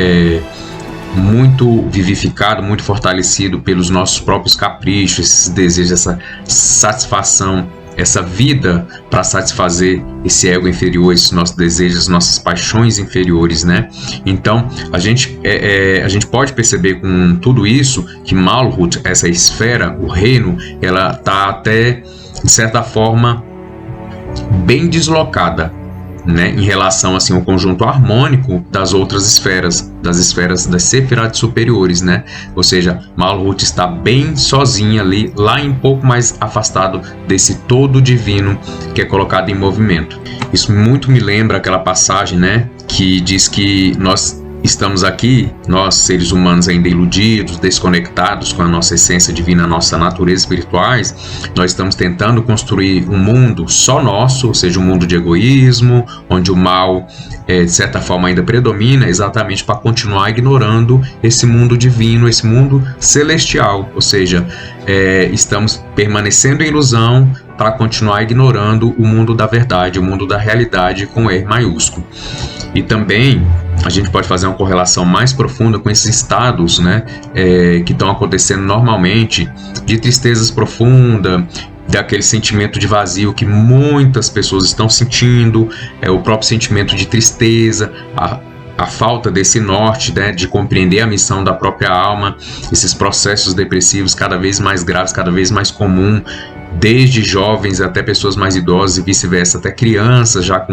muito vivificado, muito fortalecido pelos nossos próprios caprichos, esses desejos, essa satisfação, essa vida para satisfazer esse ego inferior, esses nossos desejos, nossas paixões inferiores, né? Então, a gente pode perceber com tudo isso que Malhut, essa esfera, o reino, ela está até, de certa forma, bem deslocada, né, em relação assim, ao conjunto harmônico das outras esferas, das sefirates superiores, né? Ou seja, Malhut está bem sozinha ali, lá um pouco mais afastado desse todo divino que é colocado em movimento. Isso muito me lembra aquela passagem, né, que diz que nós estamos aqui, nós seres humanos ainda iludidos, desconectados com a nossa essência divina, a nossa natureza espirituais, nós estamos tentando construir um mundo só nosso, ou seja, um mundo de egoísmo, onde o mal, de certa forma, ainda predomina, exatamente para continuar ignorando esse mundo divino, esse mundo celestial, ou seja, estamos permanecendo em ilusão para continuar ignorando o mundo da verdade, o mundo da realidade com R maiúsculo. E também a gente pode fazer uma correlação mais profunda com esses estados, né, que estão acontecendo normalmente, de tristezas profunda, daquele sentimento de vazio que muitas pessoas estão sentindo, o próprio sentimento de tristeza, a falta desse norte, né, de compreender a missão da própria alma, esses processos depressivos cada vez mais graves, cada vez mais comum, desde jovens até pessoas mais idosas e vice-versa, até crianças já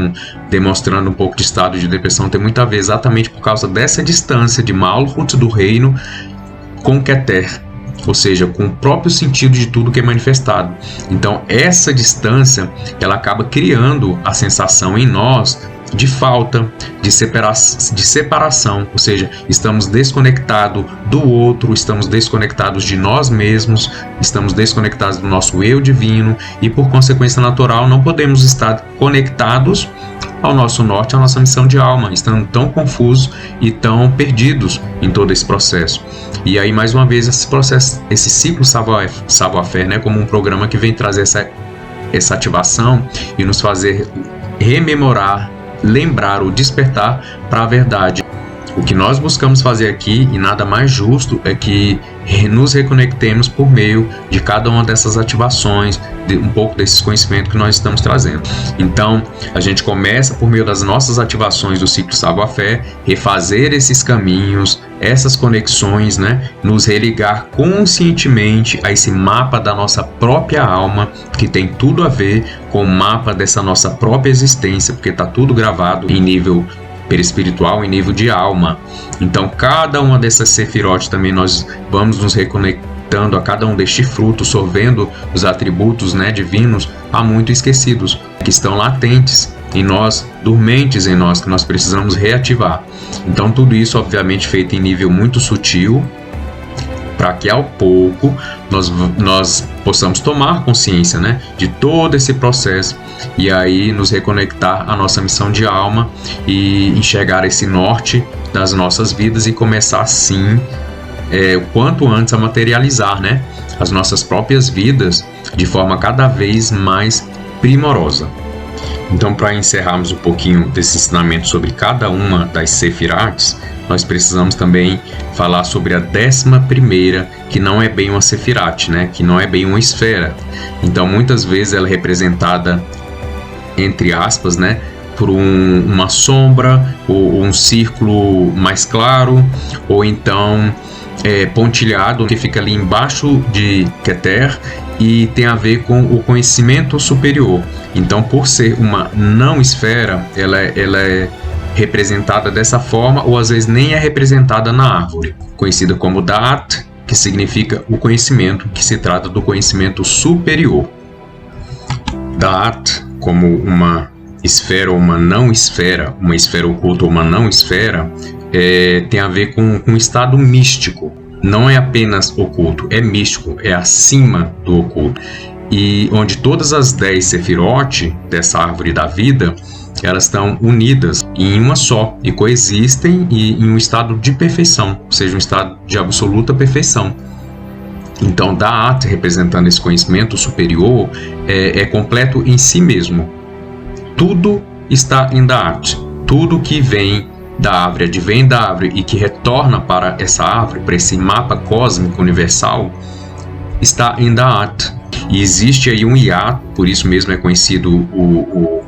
demonstrando um pouco de estado de depressão, tem muito a ver exatamente por causa dessa distância de Malchut, do reino, com Keter, ou seja, com o próprio sentido de tudo que é manifestado. Então essa distância, ela acaba criando a sensação em nós de falta, de separação, ou seja, estamos desconectados do outro, estamos desconectados de nós mesmos, estamos desconectados do nosso eu divino e, por consequência natural, não podemos estar conectados ao nosso norte, à nossa missão de alma, estando tão confusos e tão perdidos em todo esse processo. E aí, mais uma vez, esse processo, esse ciclo Savoir-Faire, né, como um programa que vem trazer essa ativação e nos fazer rememorar, lembrar ou despertar para a verdade. O que nós buscamos fazer aqui, e nada mais justo, é que nos reconectemos por meio de cada uma dessas ativações, um pouco desses conhecimentos que nós estamos trazendo. Então, a gente começa por meio das nossas ativações do ciclo Savoir-Faire, refazer esses caminhos, essas conexões, né? Nos religar conscientemente a esse mapa da nossa própria alma, que tem tudo a ver com o mapa dessa nossa própria existência, porque está tudo gravado em nível perispiritual, em nível de alma. Então, cada uma dessas sefirot também nós vamos nos reconectando a cada um destes frutos, sorvendo os atributos, né, divinos, há muito esquecidos, que estão latentes em nós, dormentes em nós, que nós precisamos reativar. Então, tudo isso, obviamente, feito em nível muito sutil, para que ao pouco nós possamos tomar consciência, né, de todo esse processo e aí nos reconectar à nossa missão de alma e enxergar esse norte das nossas vidas e começar assim, o quanto antes, a materializar, né, as nossas próprias vidas de forma cada vez mais primorosa. Então, para encerrarmos um pouquinho desse ensinamento sobre cada uma das sefirats, nós precisamos também falar sobre a 11ª, que não é bem uma sefirat, né? Que não é bem uma esfera. Então, muitas vezes ela é representada, entre aspas, né, por uma sombra ou um círculo mais claro, ou então pontilhado, que fica ali embaixo de Keter e tem a ver com o conhecimento superior. Então, por ser uma não esfera, ela é representada dessa forma, ou às vezes nem é representada na árvore, conhecida como Da'at, que significa o conhecimento, que se trata do conhecimento superior. Da'at, como uma esfera ou uma não esfera, uma esfera oculta ou uma não esfera, tem a ver com um estado místico. Não é apenas oculto, é místico, é acima do oculto. E onde todas as 10 sefirot dessa árvore da vida, elas estão unidas em uma só e coexistem em um estado de perfeição, ou seja, um estado de absoluta perfeição. Então, Da'at, representando esse conhecimento superior, é completo em si mesmo. Tudo está em Da'at. Tudo que vem da árvore, advém da árvore e que retorna para essa árvore, para esse mapa cósmico universal, está em Da'at. E existe aí um hiato, por isso mesmo é conhecido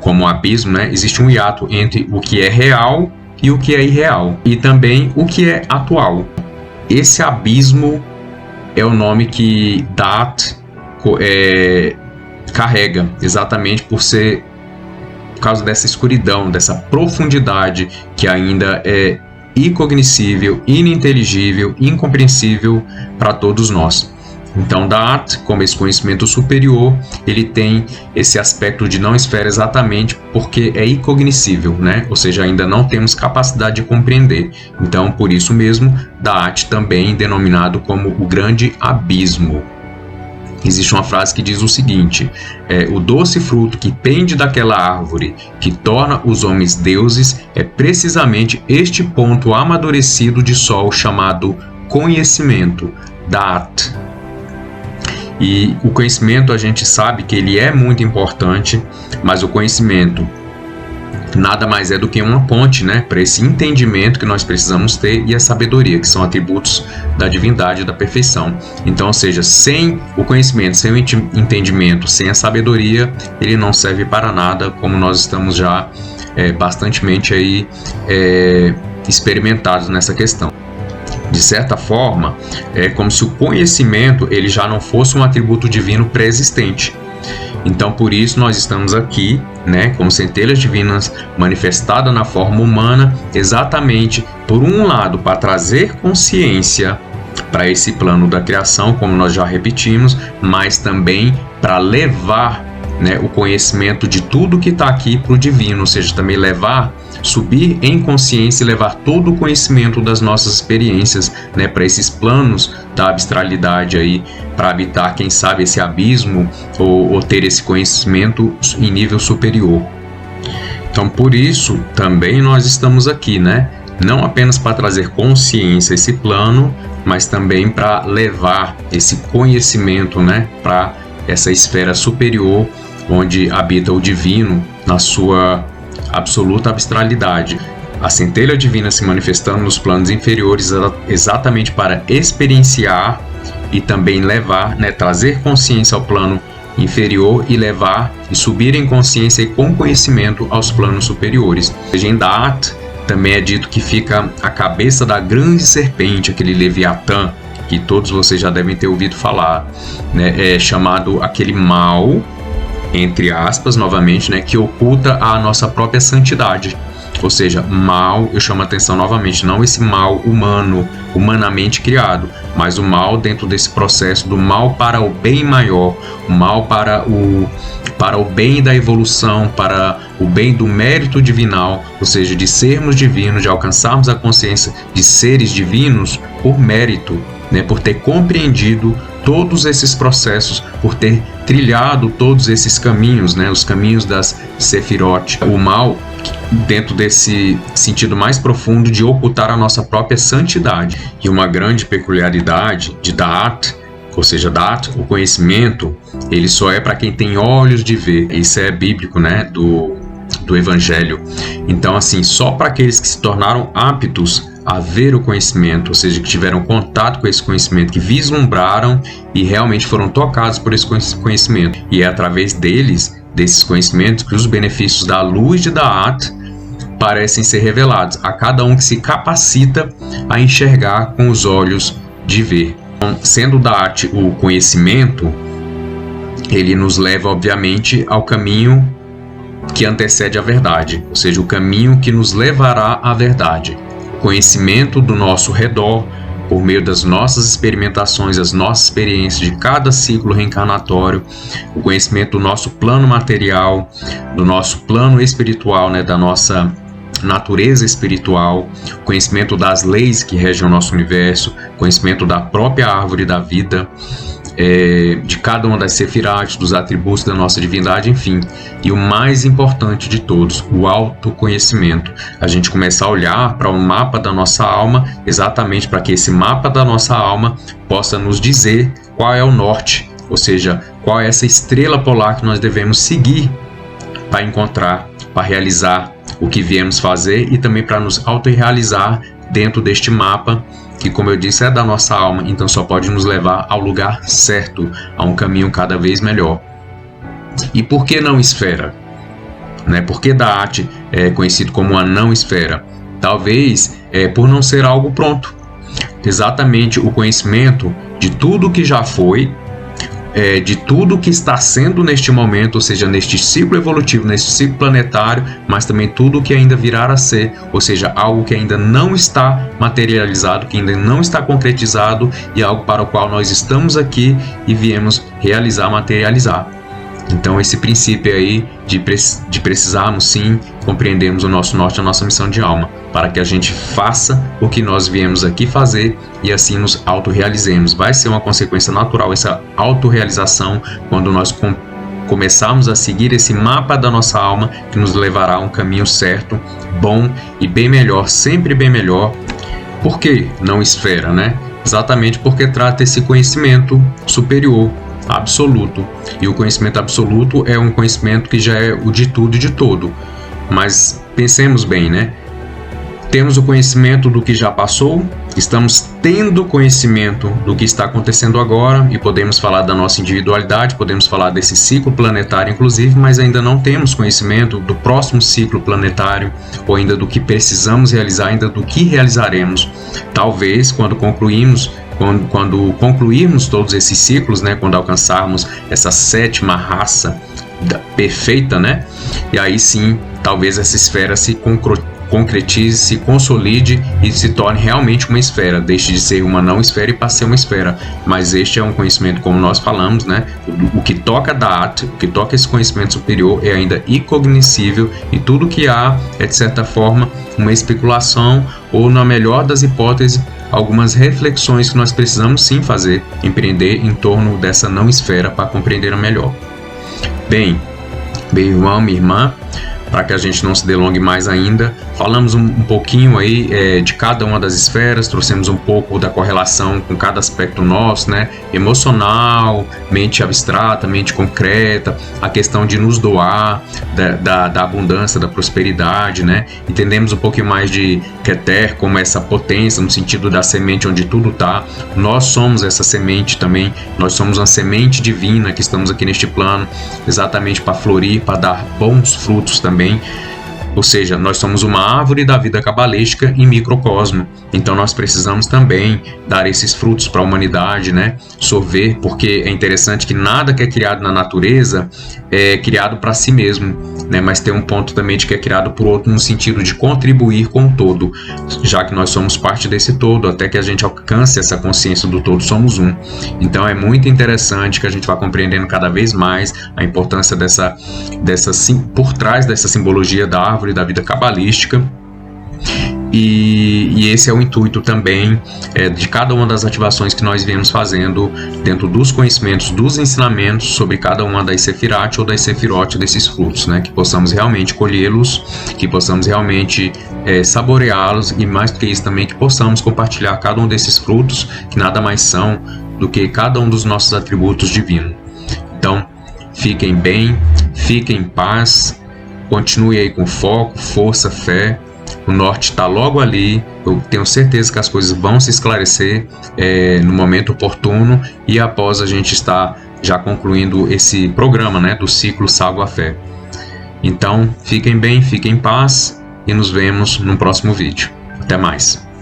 como abismo, né? Existe um hiato entre o que é real e o que é irreal, e também o que é atual. Esse abismo é o nome que Da'at carrega, exatamente por causa dessa escuridão, dessa profundidade que ainda é incognoscível, ininteligível, incompreensível para todos nós. Então, Da'at, como esse conhecimento superior, ele tem esse aspecto de não esfera exatamente porque é incognoscível, né? Ou seja, ainda não temos capacidade de compreender. Então, por isso mesmo, Da'at também denominado como o grande abismo. Existe uma frase que diz o seguinte: o doce fruto que pende daquela árvore que torna os homens deuses é precisamente este ponto amadurecido de sol chamado conhecimento, Da'at. E o conhecimento, a gente sabe que ele é muito importante, mas o conhecimento nada mais é do que uma ponte, né, para esse entendimento que nós precisamos ter, e a sabedoria, que são atributos da divindade e da perfeição. Então, ou seja, sem o conhecimento, sem o entendimento, sem a sabedoria, ele não serve para nada, como nós estamos já bastantemente aí experimentados nessa questão. De certa forma, é como se o conhecimento ele já não fosse um atributo divino pré-existente. Então, por isso, nós estamos aqui, né, como centelhas divinas manifestadas na forma humana, exatamente, por um lado, para trazer consciência para esse plano da criação, como nós já repetimos, mas também para levar, né, o conhecimento de tudo que está aqui para o divino, ou seja, também subir em consciência e levar todo o conhecimento das nossas experiências, né, para esses planos da abstralidade aí, para habitar, quem sabe, esse abismo ou ter esse conhecimento em nível superior. Então, por isso, também nós estamos aqui, né? Não apenas para trazer consciência a esse plano, mas também para levar esse conhecimento, né, para essa esfera superior, onde habita o divino na sua absoluta abstralidade. A centelha divina se manifestando nos planos inferiores exatamente para experienciar e também levar, né, trazer consciência ao plano inferior e levar e subir em consciência e com conhecimento aos planos superiores. Em Da'at também é dito que fica a cabeça da grande serpente, aquele Leviatã, que todos vocês já devem ter ouvido falar, né? É chamado aquele mal, entre aspas, novamente, né, que oculta a nossa própria santidade. Ou seja, mal, eu chamo a atenção novamente, não esse mal humano, humanamente criado, mas o mal dentro desse processo do mal para o bem maior, o mal para o bem da evolução, para o bem do mérito divinal, ou seja, de sermos divinos, de alcançarmos a consciência de seres divinos por mérito, né, por ter compreendido todos esses processos, por ter trilhado todos esses caminhos, né, os caminhos das Sefirot. O mal, dentro desse sentido mais profundo de ocultar a nossa própria santidade. E uma grande peculiaridade de Da'at, ou seja, Da'at, o conhecimento, ele só é para quem tem olhos de ver. Isso é bíblico, né, do Evangelho. Então, assim, só para aqueles que se tornaram aptos a ver o conhecimento, ou seja, que tiveram contato com esse conhecimento, que vislumbraram e realmente foram tocados por esse conhecimento. E é através desses conhecimentos, que os benefícios da luz de Da'at parecem ser revelados a cada um que se capacita a enxergar com os olhos de ver. Então, sendo Da'at o conhecimento, ele nos leva, obviamente, ao caminho que antecede a verdade, ou seja, o caminho que nos levará à verdade. O conhecimento do nosso redor, por meio das nossas experimentações, as nossas experiências de cada ciclo reencarnatório, o conhecimento do nosso plano material, do nosso plano espiritual, né, da nossa natureza espiritual, conhecimento das leis que regem o nosso universo, conhecimento da própria árvore da vida, de cada uma das sefirot, dos atributos da nossa divindade, enfim. E o mais importante de todos, o autoconhecimento. A gente começar a olhar para o mapa da nossa alma, exatamente para que esse mapa da nossa alma possa nos dizer qual é o norte, ou seja, qual é essa estrela polar que nós devemos seguir para encontrar, para realizar o que viemos fazer e também para nos autorrealizar dentro deste mapa, que, como eu disse, é da nossa alma, então só pode nos levar ao lugar certo, a um caminho cada vez melhor. E por que não esfera? Né? Por que Da'at é conhecido como uma não esfera? Talvez por não ser algo pronto. Exatamente o conhecimento de tudo que já foi, de tudo que está sendo neste momento, ou seja, neste ciclo evolutivo, neste ciclo planetário, mas também tudo que ainda virá a ser, ou seja, algo que ainda não está materializado, que ainda não está concretizado e algo para o qual nós estamos aqui e viemos realizar, materializar. Então, esse princípio aí de precisarmos sim compreendermos o nosso norte, a nossa missão de alma, para que a gente faça o que nós viemos aqui fazer e assim nos autorrealizemos. Vai ser uma consequência natural essa autorrealização quando nós começarmos a seguir esse mapa da nossa alma, que nos levará a um caminho certo, bom e bem melhor, sempre bem melhor. Por que não esfera, né? Exatamente porque trata esse conhecimento superior, absoluto. E o conhecimento absoluto é um conhecimento que já é o de tudo e de todo. Mas pensemos bem, né? Temos o conhecimento do que já passou, estamos tendo conhecimento do que está acontecendo agora e podemos falar da nossa individualidade, podemos falar desse ciclo planetário inclusive, mas ainda não temos conhecimento do próximo ciclo planetário ou ainda do que precisamos realizar, ainda do que realizaremos. Talvez quando concluirmos todos esses ciclos, né, quando alcançarmos essa sétima raça, perfeita, né? E aí sim, talvez essa esfera se concretize, se consolide e se torne realmente uma esfera, deixe de ser uma não esfera e passe a ser uma esfera. Mas este é um conhecimento, como nós falamos, né? O que toca Da'at, o que toca esse conhecimento superior é ainda incognoscível, e tudo que há é, de certa forma, uma especulação ou, na melhor das hipóteses, algumas reflexões que nós precisamos sim fazer, empreender em torno dessa não esfera para compreender melhor. Bem, meu irmão, minha irmã, para que a gente não se delongue mais ainda, falamos um pouquinho aí de cada uma das esferas, trouxemos um pouco da correlação com cada aspecto nosso, né? Emocional, mente abstrata, mente concreta, a questão de nos doar, da abundância, da prosperidade, né? Entendemos um pouquinho mais de Keter como essa potência, no sentido da semente onde tudo está. Nós somos essa semente também, nós somos uma semente divina que estamos aqui neste plano, exatamente para florir, para dar bons frutos também. Ou seja, nós somos uma árvore da vida cabalística em microcosmo. Então nós precisamos também dar esses frutos para a humanidade, né? Sorver, porque é interessante que nada que é criado na natureza é criado para si mesmo, né? Mas tem um ponto também de que é criado por outro no sentido de contribuir com o todo, já que nós somos parte desse todo, até que a gente alcance essa consciência do todo, somos um. Então é muito interessante que a gente vá compreendendo cada vez mais a importância por trás dessa simbologia da árvore da vida cabalística. E esse é o intuito também de cada uma das ativações que nós viemos fazendo dentro dos conhecimentos, dos ensinamentos sobre cada uma das Sefirat ou das Sefirot desses frutos, né? Que possamos realmente colhê-los, que possamos realmente saboreá-los, e mais do que isso também, que possamos compartilhar cada um desses frutos, que nada mais são do que cada um dos nossos atributos divinos. Então, fiquem bem, fiquem em paz, continue aí com foco, força, fé. O norte está logo ali, eu tenho certeza que as coisas vão se esclarecer no momento oportuno, e após a gente estar já concluindo esse programa, né, do ciclo Salvo a Fé. Então, fiquem bem, fiquem em paz, e nos vemos no próximo vídeo. Até mais!